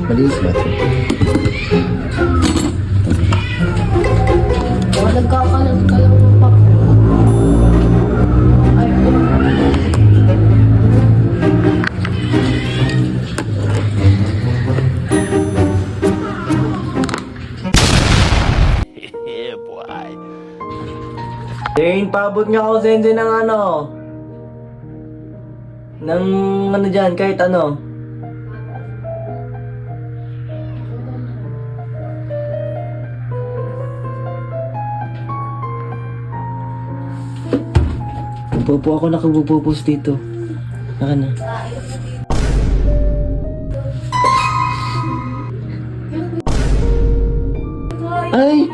Malinis ba ito? Nagkakalat ka lang ng pako. Ay, Yeah, boy. Dane, paabot nga ako sensei ng ano. Ng ano dyan, kahit ano. Pupo ako nakapupupos dito. Naka na. Ay!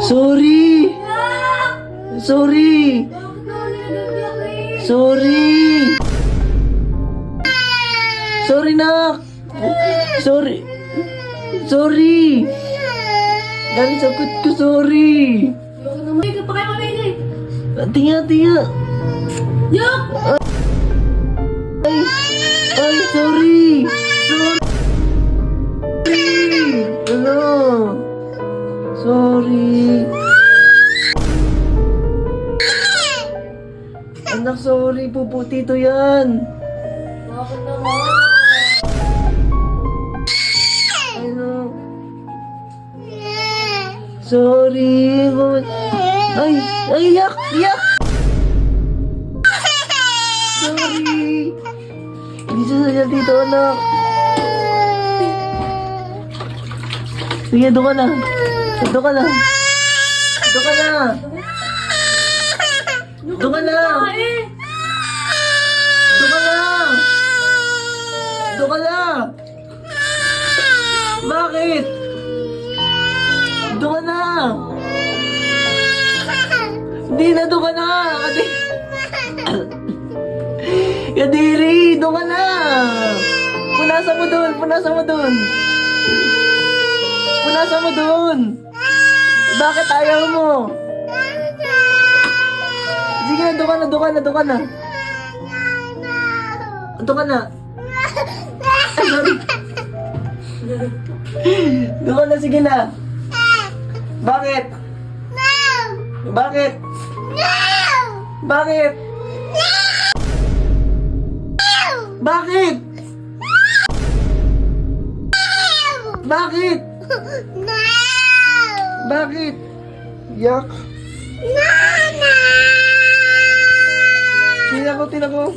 Sorry! Sorry! Sorry! Sorry, nak! Sorry! Sorry! Dali sakit ko, sorry! Tiya, tiya! Yok! Ay! Ay, sorry! Sorry! Ano? Sorry! Anak, sorry. Puputito yan. Bakit naman? Ano? Sorry. Ay! Ay, yak! Yak! Sorry. Hindi siya dito, anak. Sige, doon ka na. Doon ka na. Doon ka na. Doon ka na. Doon ka na. Doon ka na. Bakit? Doon ka na. Hindi na, doon ka na. Kadiri, doon ka na. Punasan mo doon. Punasan mo doon. Punasan mo doon. Bakit ayaw mo? Sige na, doon ka na, doon ka na, doon ka na. Doon ka na. Ay, sorry. Doon ka na, sige na. Bakit? Bakit? Bakit? Bakit? Bakit? Bakit? Yak. Tingnan ko, tingnan ko.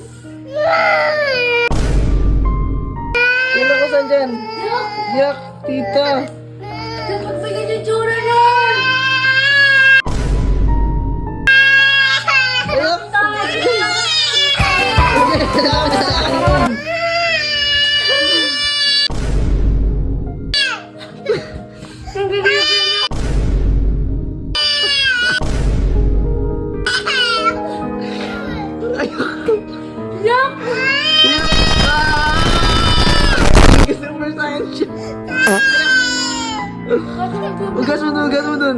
Tingnan ko, saan dyan? Yak, tita. Dapat ba yung tsura nun? Yak. Yok! Super science siya. Ugas mo dun, ugas mo dun.